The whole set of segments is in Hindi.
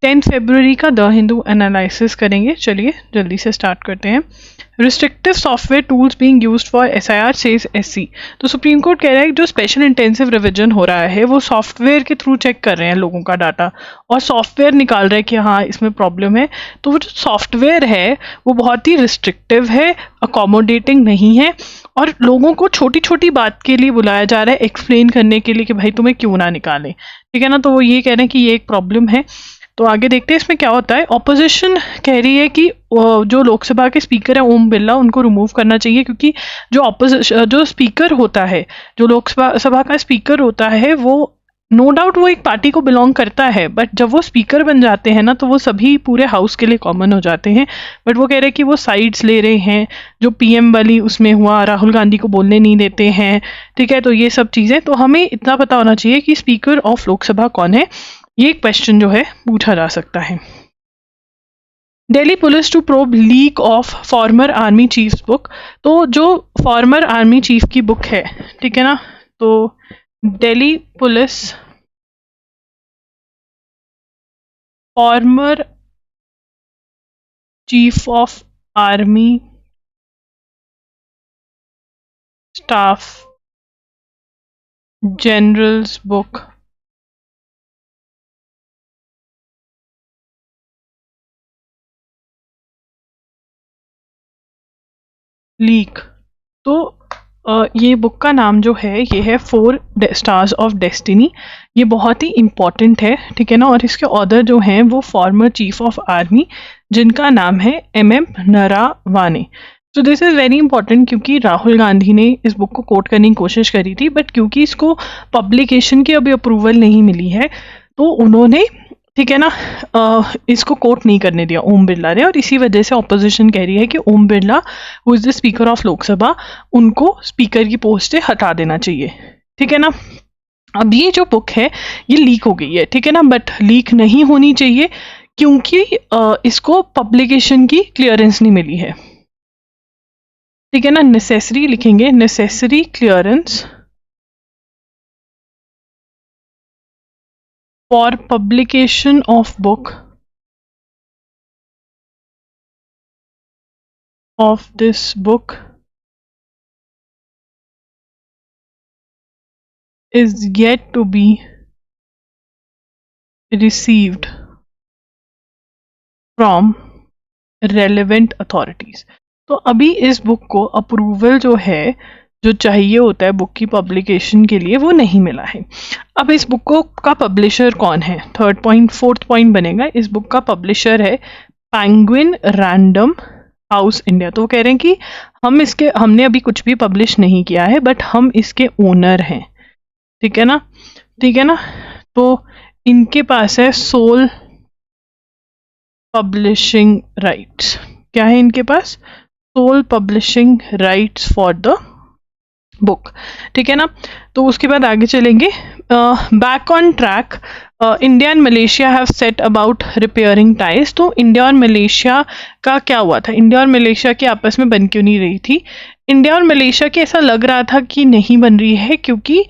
10 फरवरी का द हिंदू एनालिसिस करेंगे। चलिए जल्दी से स्टार्ट करते हैं। Restrictive software tools being used for SIR says SC. तो सुप्रीम कोर्ट कह रहा है कि जो स्पेशल इंटेंसिव रिवीजन हो रहा है वो सॉफ्टवेयर के थ्रू चेक कर रहे हैं लोगों का डाटा, और सॉफ्टवेयर निकाल रहे हैं कि हाँ इसमें प्रॉब्लम है। तो वो जो सॉफ्टवेयर है वो बहुत ही रिस्ट्रिक्टिव है, अकोमोडेटिंग नहीं है, और लोगों को छोटी छोटी बात के लिए बुलाया जा रहा है एक्सप्लेन करने के लिए कि भाई तुम्हें क्यों ना निकालें। ठीक है ना, तो वो ये कह रहे हैं कि ये एक प्रॉब्लम है। तो आगे देखते हैं इसमें क्या होता है। ऑपोजिशन कह रही है कि जो लोकसभा के स्पीकर है ओम बिरला, उनको रिमूव करना चाहिए, क्योंकि जो स्पीकर होता है, जो लोकसभा सभा का स्पीकर होता है, वो नो डाउट वो एक पार्टी को बिलोंग करता है, बट जब वो स्पीकर बन जाते हैं ना तो वो सभी पूरे हाउस के लिए कॉमन हो जाते हैं। बट वो कह रहे हैं कि वो साइड्स ले रहे हैं, जो पीएम वाली उसमें हुआ, राहुल गांधी को बोलने नहीं देते हैं। ठीक है, तो ये सब चीज़ें, तो हमें इतना पता होना चाहिए कि स्पीकर ऑफ लोकसभा कौन है। ये क्वेश्चन जो है पूछा जा सकता है। Delhi police to probe leak of former army chiefs book. तो जो फॉर्मर आर्मी चीफ की बुक है, ठीक है ना, तो Delhi police former chief of army staff generals book leak. तो ये बुक का नाम जो है ये है 4 स्टार्स ऑफ डेस्टिनी। ये बहुत ही इम्पॉर्टेंट है, ठीक है ना, और इसके ऑथर जो हैं वो फॉर्मर चीफ ऑफ आर्मी, जिनका नाम है एम नरावाने। तो दिस इज़ वेरी इंपॉर्टेंट, क्योंकि राहुल गांधी ने इस बुक को कोट करने की कोशिश करी थी, बट क्योंकि इसको पब्लिकेशन की अभी अप्रूवल नहीं मिली है तो उन्होंने, ठीक है ना, इसको कोट नहीं करने दिया ओम बिरला ने, और इसी वजह से ऑपोजिशन कह रही है कि Om Birla who is the speaker of Lok Sabha, उनको स्पीकर की पोस्ट से हटा देना चाहिए। ठीक है ना, अब ये जो बुक है ये लीक हो गई है, ठीक है ना, बट लीक नहीं होनी चाहिए क्योंकि इसको पब्लिकेशन की क्लियरेंस नहीं मिली है। ठीक है ना, नेसेसरी लिखेंगे, necessary clearance for publication of book of this book is yet to be received from relevant authorities। तो अभी इस बुक को अप्रूवल जो है, जो चाहिए होता है बुक की पब्लिकेशन के लिए, वो नहीं मिला है। अब इस बुक को का पब्लिशर कौन है, फोर्थ पॉइंट बनेगा। इस बुक का पब्लिशर है पेंगुइन रैंडम हाउस इंडिया। तो वो कह रहे हैं कि हमने अभी कुछ भी पब्लिश नहीं किया है, बट हम इसके ओनर हैं। ठीक है ना, ठीक है ना, तो इनके पास है सोल पब्लिशिंग राइट्स। क्या है इनके पास? Sole publishing rights for the book. ठीक है ना, तो उसके बाद आगे चलेंगे। Back on track, India and Malaysia have set about repairing ties. तो इंडिया और मलेशिया का क्या हुआ था? इंडिया और मलेशिया की आपस में बन क्यों नहीं रही थी? इंडिया और मलेशिया की ऐसा लग रहा था कि नहीं बन रही है, क्योंकि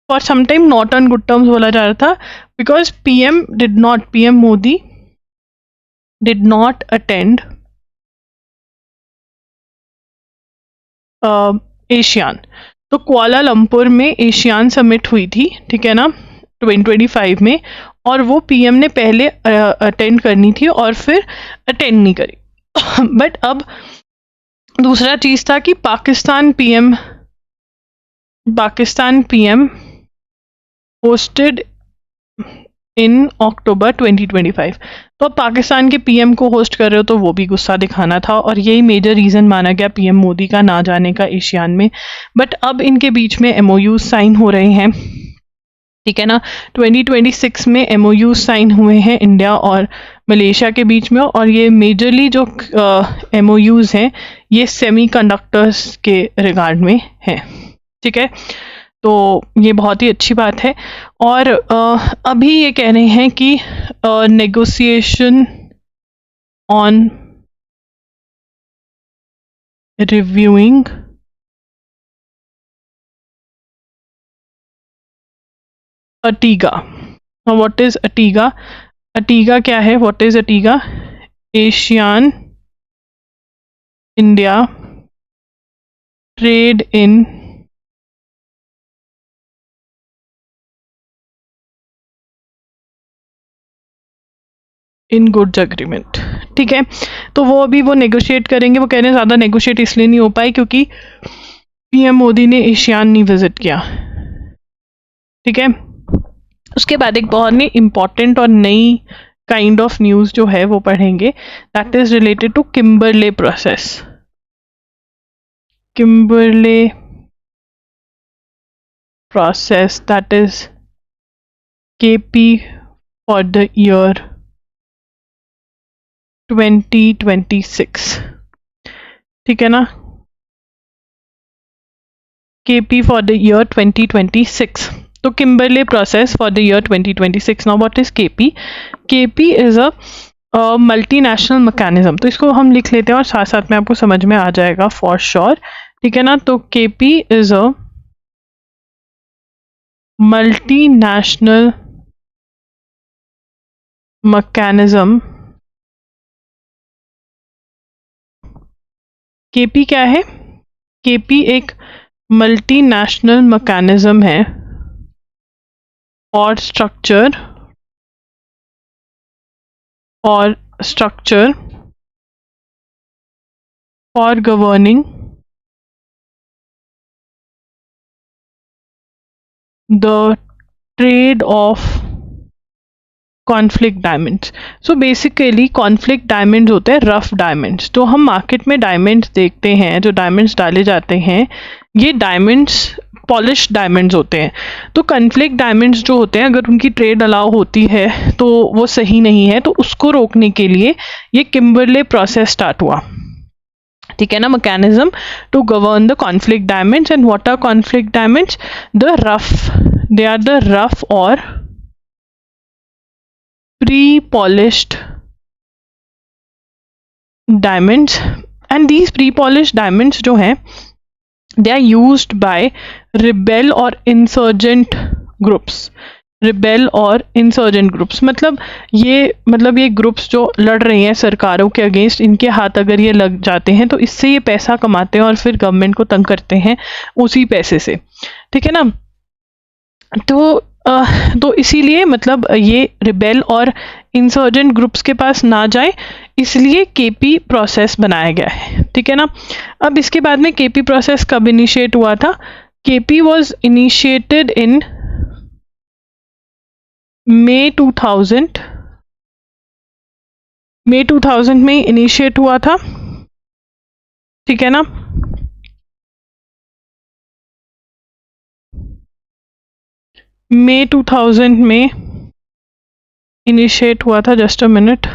for some time not on good terms बोला जा रहा था, because PM Modi did not attend ASEAN. तो कुआलालंपुर में एशियान समिट हुई थी, ठीक है ना, 2025 में, और वो पीएम ने पहले अटेंड करनी थी और फिर अटेंड नहीं करी। बट अब दूसरा चीज़ था कि पाकिस्तान पीएम होस्टेड इन अक्टूबर 2025। तो अब पाकिस्तान के पीएम को होस्ट कर रहे हो तो वो भी गुस्सा दिखाना था, और यही मेजर रीज़न माना गया पीएम मोदी का ना जाने का एशियान में। बट अब इनके बीच में एमओयू साइन हो रहे हैं, ठीक है ना, 2026 में एमओयू साइन हुए हैं इंडिया और मलेशिया के बीच में, और ये मेजरली जो एमओयूज हैं ये सेमीकंडक्टर्स के रिगार्ड में हैं। ठीक है, तो ये बहुत ही अच्छी बात है। और अभी ये कह रहे हैं कि नेगोशिएशन ऑन रिव्यूइंग अर्टिगा, व्हाट इज अटीगा? अटीगा क्या है? What is AITIGA? Asian India trade in goods agreement. ठीक है, तो वो अभी वो नेगोशिएट करेंगे। वो कह रहे हैं ज़्यादा नेगोशिएट इसलिए नहीं हो पाई क्योंकि पीएम मोदी ने एशियान नहीं विजिट किया। ठीक है, उसके बाद एक बहुत ही इम्पॉर्टेंट और नई काइंड ऑफ न्यूज़ जो है वो पढ़ेंगे, that is related to Kimberley process. Kimberley process, that is KP for the year 2026। ठीक है ना, केपी फॉर द ईयर 2026। तो Kimberley process for the year 2026। Now what is KP? KP is a multinational mechanism. तो इसको हम लिख लेते हैं और साथ साथ में आपको समझ में आ जाएगा फॉर श्योर। ठीक है ना, तो KP is a multinational mechanism. KP क्या है? केपी एक मल्टीनेशनल मैकेनिज्म है और structure for governing the trade off conflict diamonds. So basically conflict diamonds होते हैं रफ डायमंड्स। तो हम मार्केट में डायमंड्स देखते हैं, जो डायमंड्स डाले जाते हैं, ये डायमंड्स पॉलिश डायमंड्स होते हैं। तो कॉन्फ्लिक्ट डायमंड्स जो होते हैं, अगर उनकी ट्रेड अलाउ होती है तो वो सही नहीं है, तो उसको रोकने के लिए ये किम्बरले प्रोसेस स्टार्ट हुआ। ठीक है ना, mechanism to govern the conflict diamonds. And what are conflict diamonds? The rough, they are the rough और pre-polished diamonds, and these pre-polished diamonds जो हैं they are used by rebel और insurgent groups। रिबेल और इंसर्जेंट ग्रुप्स मतलब ये ग्रुप्स जो लड़ रही हैं सरकारों के अगेंस्ट, इनके हाथ अगर ये लग जाते हैं तो इससे ये पैसा कमाते हैं और फिर गवर्नमेंट को तंग करते हैं उसी पैसे से। ठीक है ना, तो इसीलिए मतलब ये रिबेल और इंसर्जेंट ग्रुप्स के पास ना जाए, इसलिए केपी प्रोसेस बनाया गया है। ठीक है ना, अब इसके बाद में केपी प्रोसेस कब इनिशिएट हुआ था? KP was initiated in May 2000 में इनिशिएट हुआ था। ठीक है ना, May 2000 में इनिशिएट हुआ था। जस्ट अ मिनट,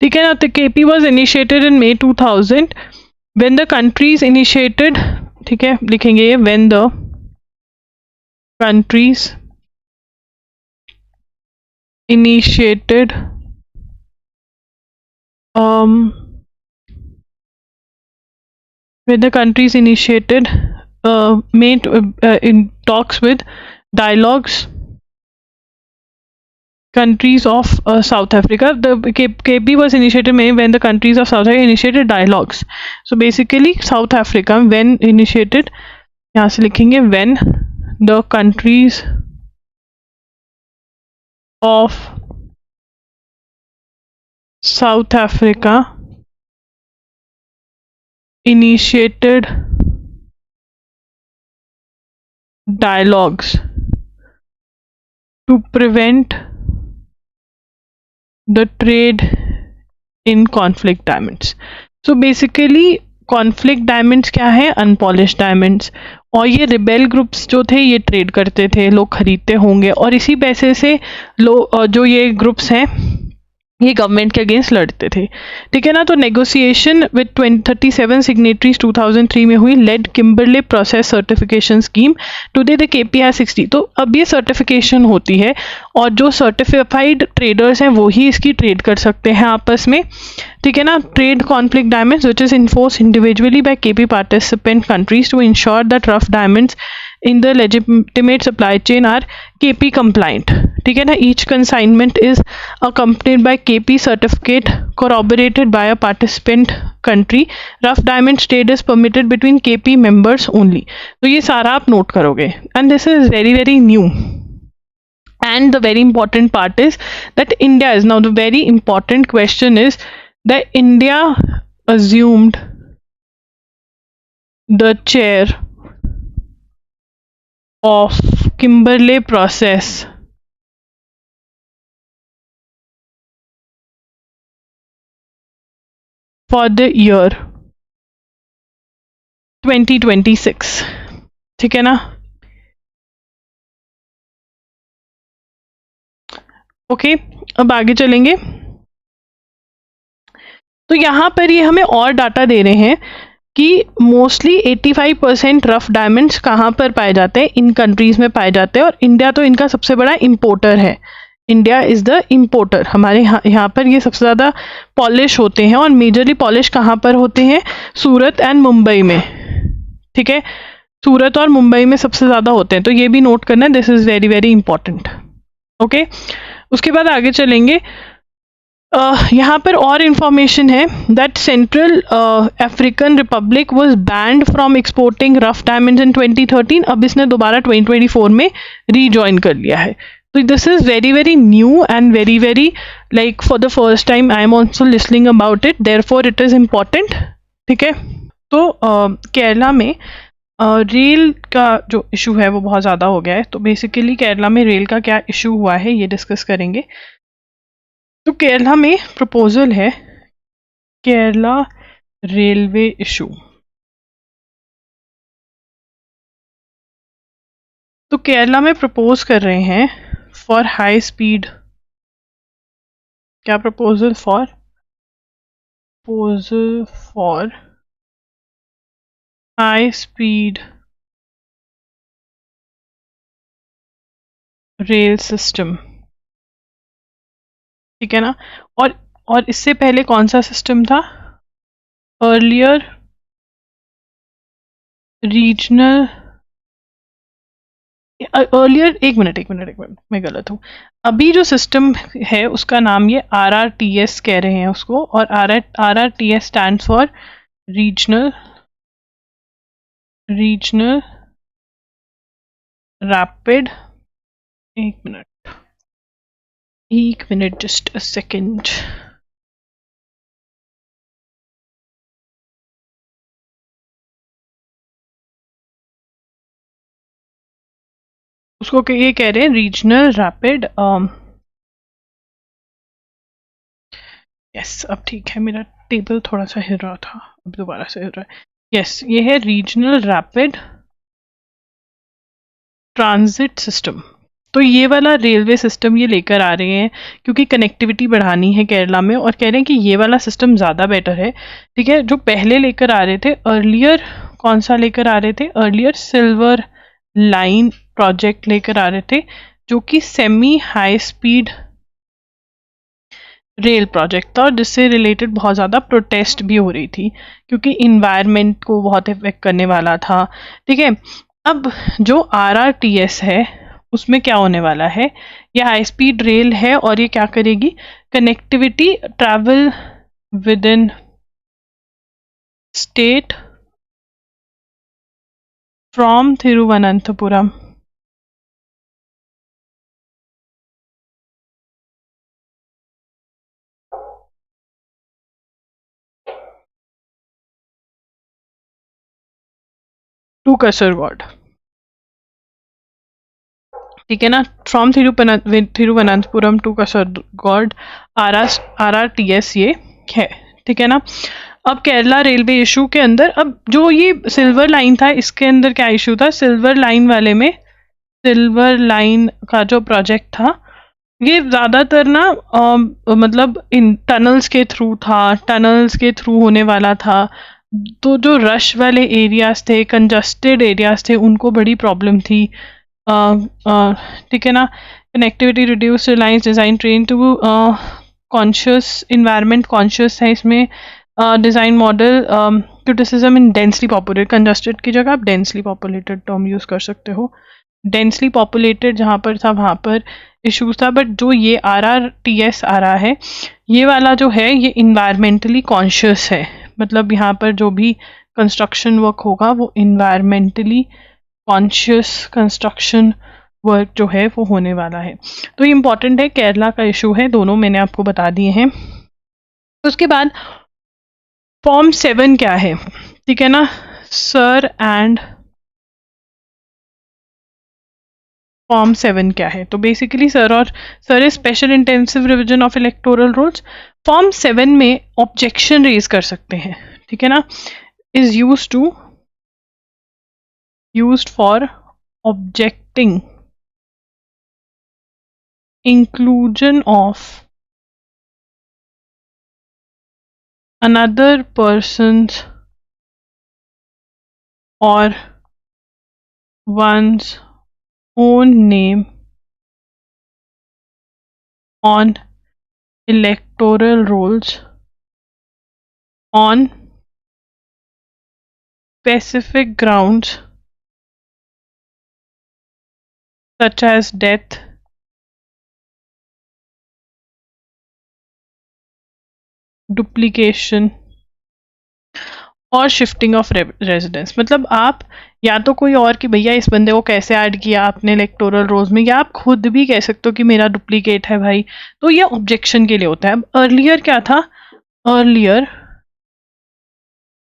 ठीक है ना, तो KP was initiated in May 2000 when the countries initiated. ठीक है, लिखेंगे ये when the countries initiated when the countries initiated made in talks with dialogues countries of South Africa. The KB was initiated when the countries of South Africa initiated dialogues. So basically South Africa when initiated, यहाँ से लिखेंगे when the countries of South Africa initiated dialogues to prevent the trade in conflict diamonds. So basically conflict diamonds क्या है? Unpolished diamonds. और ये रिबेल ग्रुप्स जो थे ये ट्रेड करते थे, लोग खरीदते होंगे और इसी पैसे से लोग जो ये ग्रुप्स हैं ये गवर्नमेंट के अगेंस्ट लड़ते थे, ठीक है ना। तो नेगोशिएशन विद 37 सिग्नेटरीज 2003 में हुई, led Kimberley process certification scheme, today the KP has 60। तो अब ये सर्टिफिकेशन होती है और जो सर्टिफाइड ट्रेडर्स हैं वो ही इसकी ट्रेड कर सकते हैं आपस में, ठीक है ना। Trade conflict diamonds which is enforce individually by KP participant countries to ensure that rough diamonds in the legitimate supply chain are KP compliant, ठीक है ना। each consignment is accompanied by KP certificate corroborated by a participant country. rough diamonds trade is permitted between KP members only. तो ये सारा आप नोट करोगे, and this is very very new. And the very important part is that India is now, the very important question is that India assumed the chair of Kimberley process for the year 2026, ठीक है ना। ओके, अब आगे चलेंगे। तो यहाँ पर ये हमें और डाटा दे रहे हैं कि मोस्टली 85% रफ डायमंड्स कहाँ पर पाए जाते हैं, इन कंट्रीज में पाए जाते हैं, और इंडिया तो इनका सबसे बड़ा इम्पोर्टर है। India is the importer. हमारे यहाँ पर ये सबसे ज़्यादा पॉलिश होते हैं, और मेजरली पॉलिश कहाँ पर होते हैं, सूरत एंड मुंबई में, ठीक है। सूरत और मुंबई में सबसे ज़्यादा होते हैं, तो ये भी नोट करना है, this is very very important. Okay, उसके बाद आगे चलेंगे। यहाँ पर और इन्फॉर्मेशन है that central African Republic was banned from exporting rough diamonds इन 2013। अब इसने दोबारा 2024 में रीजॉइन कर लिया है। तो this is very very new and very very like for the first time I am also listening about it, therefore it is important, ठीक है। तो केरला में रेल का जो इशू है वो बहुत ज़्यादा हो गया है। तो बेसिकली केरला में रेल का क्या इशू हुआ है ये डिस्कस करेंगे। तो केरला में प्रपोजल है केरला रेलवे इशू। तो केरला में प्रपोज कर रहे हैं फॉर हाई स्पीड, क्या proposal for high speed rail system, ठीक है ना। और इससे पहले कौन सा सिस्टम था, अर्लियर रीजनल, एक मिनट मैं गलत हूँ। अभी जो सिस्टम है उसका नाम ये RRTS कह रहे हैं उसको, और RRTS stands for regional rapid, एक मिनट जस्ट अ सेकेंड। उसको ये कह रहे हैं रीजनल रैपिड, यस अब ठीक है, मेरा टेबल थोड़ा सा हिल रहा था, अब दोबारा से हिल रहा है। यस, ये है रीजनल रैपिड ट्रांजिट सिस्टम। तो ये वाला रेलवे सिस्टम ये लेकर आ रहे हैं क्योंकि कनेक्टिविटी बढ़ानी है केरला में, और कह रहे हैं कि ये वाला सिस्टम ज़्यादा बेटर है, ठीक है। जो पहले लेकर आ रहे थे अर्लियर, कौन सा लेकर आ रहे थे, अर्लियर सिल्वर लाइन प्रोजेक्ट लेकर आ रहे थे, जो कि semi high speed rail project था, और जिससे रिलेटेड बहुत ज़्यादा प्रोटेस्ट भी हो रही थी क्योंकि इन्वायरमेंट को बहुत इफेक्ट करने वाला था, ठीक है। अब जो RRTS है उसमें क्या होने वाला है, ये हाई स्पीड रेल है और ये क्या करेगी, connectivity travel with in state from Thiruvananthapuram to Kasaragod, ठीक है ना। From Thiruvananthapuram to Kasaragod RRTS ये है, ठीक है ना। अब केरला रेलवे इशू के अंदर, अब जो ये सिल्वर लाइन था इसके अंदर क्या इशू था, सिल्वर लाइन वाले में, सिल्वर लाइन का जो प्रोजेक्ट था ये ज़्यादातर ना मतलब इन टनल्स के थ्रू था, टनल्स के थ्रू होने वाला था। तो जो रश वाले एरियाज थे, कंजस्टेड एरियाज थे, उनको बड़ी प्रॉब्लम थी। ठीक है ना। Connectivity reduce reliance design train to conscious environment conscious है इसमें। Design model criticism in densely populated, congested की जगह आप डेंसली पॉपुलेटेड टर्म यूज़ कर सकते हो। डेंसली पॉपुलेटेड जहाँ पर था वहाँ पर इश्यूज था, बट जो ये RRTS आ रहा है, ये वाला जो है ये इन्वायरमेंटली कॉन्शियस है। मतलब यहाँ पर जो भी कंस्ट्रक्शन वर्क होगा वो इन्वायरमेंटली कॉन्शियस कंस्ट्रक्शन वर्क जो है वो होने वाला है। तो ये इम्पॉर्टेंट है, केरला का इशू है, दोनों मैंने आपको बता दिए हैं। तो उसके बाद फॉर्म 7 क्या है, ठीक है ना। सर एंड फॉर्म 7 क्या है, तो basically sir is special intensive revision of electoral rules. Form 7 में ऑब्जेक्शन रेज कर सकते हैं, ठीक है ना। Is used for objecting inclusion of another person's or one's own name on electoral rolls on specific grounds such as death, duplication और शिफ्टिंग ऑफ रेजिडेंस। मतलब आप या तो कोई और कि भैया इस बंदे को कैसे ऐड किया आपने इलेक्टोरल रोल्स में, या आप खुद भी कह सकते हो कि मेरा डुप्लीकेट है भाई, तो ये ऑब्जेक्शन के लिए होता है। अब अर्लियर क्या था, earlier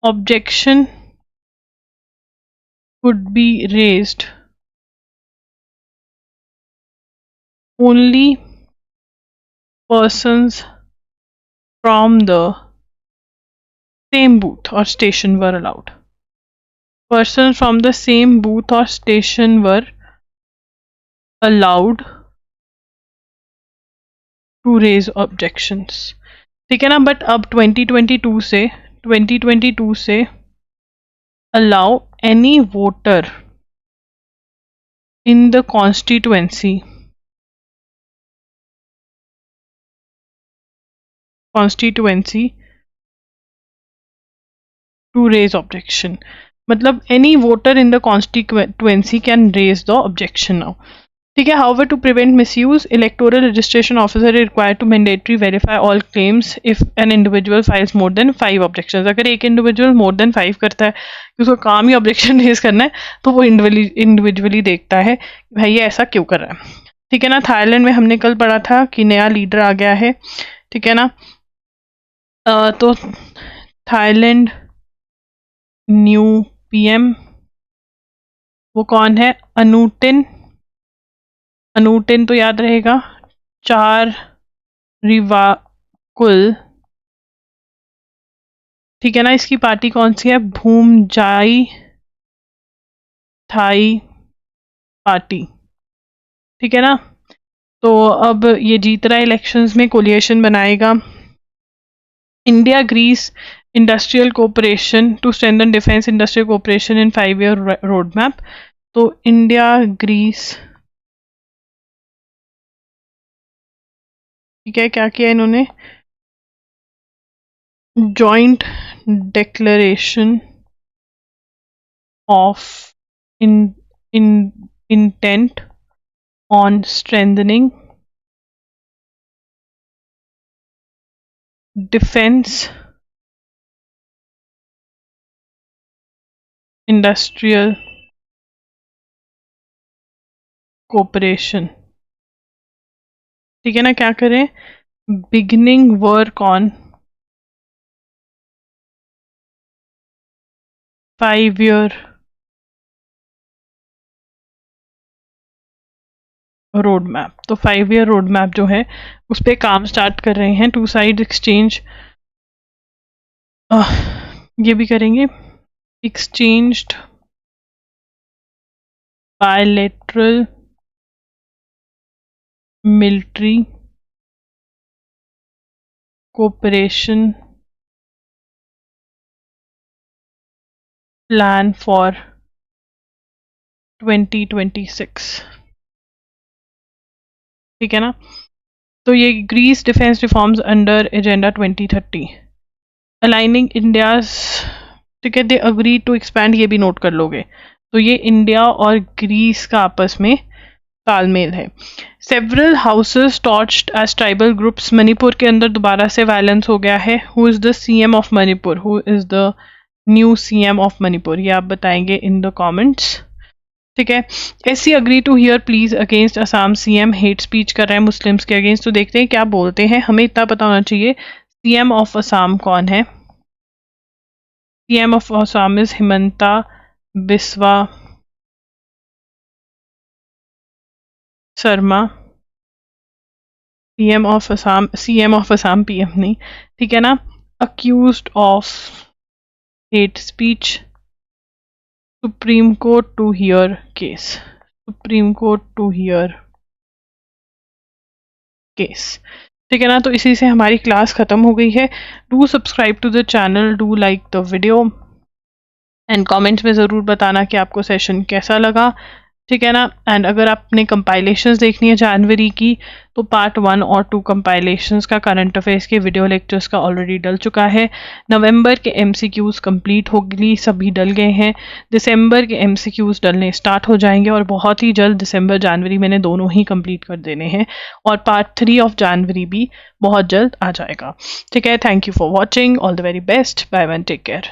objection could be raised only persons from the same booth or station were allowed. Persons from the same booth or station were allowed to raise objections, ठीक है ना। बट अब 2022 से allow any voter in the constituency to raise objection। मतलब any voter in the constituency can raise the objection now, ठीक है। However, to prevent misuse, electoral registration officer is required to mandatory verify all claims if an individual files more than 5 objections। अगर एक इंडिविजुअल मोर देन 5 करता है कि उसको काम ही ऑब्जेक्शन रेज करना है, तो वो इंडिविजुअली देखता है भाई ये ऐसा क्यों कर रहा है, ठीक है ना। थाईलैंड में हमने कल पढ़ा था कि नया लीडर आ गया है, ठीक है ना। तो थाईलैंड न्यू PM वो कौन है, अनुटिन। अनुटिन तो याद रहेगा, चार रिवाकुल, ठीक है ना। इसकी पार्टी कौन सी है, भूमजाई थाई पार्टी, ठीक है ना। तो अब ये जीत रहा है इलेक्शंस में, कोलिएशन बनाएगा। India Greece industrial cooperation to strengthen defence industrial cooperation in 5-year road map. तो इंडिया ग्रीस, ठीक है, क्या किया इन्होंने, joint declaration of intent on strengthening defense industrial cooperation, ठीक है ना। क्या करें, beginning work on 5-year road map. तो 5-year रोड मैप जो है उस पर काम स्टार्ट कर रहे हैं। 2 साइड एक्सचेंज ये भी करेंगे, exchanged bilateral military cooperation plan for 2026। ठीक है ना। तो ये Greece defence reforms under agenda 2030 aligning India's, ठीक है, दे अग्री टू एक्सपैंड, ये भी नोट कर लोगे। तो ये इंडिया और ग्रीस का आपस में तालमेल है। Several houses torched as tribal groups, Manipur के अंदर दोबारा से वायलेंस हो गया है। Who is the CM of Manipur, who is the new CM of Manipur, ये आप बताएंगे इन द कमेंट्स। ठीक है। SC agree to hear plea against Assam CM, hate speech कर रहे हैं मुस्लिम्स के अगेंस्ट। तो देखते हैं क्या बोलते हैं, हमें इतना पता होना चाहिए सीएम ऑफ असम कौन है। CM of Assam is Himanta Biswa Sarma. CM of Assam PM नहीं, ठीक है ना। Accused of hate speech, Supreme Court to hear case, Supreme Court to hear case. ठीक है ना। तो इसी से हमारी क्लास खत्म हो गई है। Do subscribe to the channel, do like the video and comments में ज़रूर बताना कि आपको सेशन कैसा लगा। ठीक है ना। एंड अगर आपने कंपाइलेशंस देखनी है जनवरी की, तो पार्ट 1 और 2 कंपाइलेशंस का करंट अफेयर्स के वीडियो लेक्चर्स का ऑलरेडी डल चुका है। नवंबर के एमसीक्यूज़ कंप्लीट हो गई, सभी डल गए हैं। दिसंबर के एमसीक्यूज़ डलने स्टार्ट हो जाएंगे और बहुत ही जल्द दिसंबर जनवरी मैंने दोनों ही कंप्लीट कर देने हैं, और पार्ट 3 ऑफ जनवरी भी बहुत जल्द आ जाएगा। ठीक है। Thank you for watching, all the very best, bye bye, take care.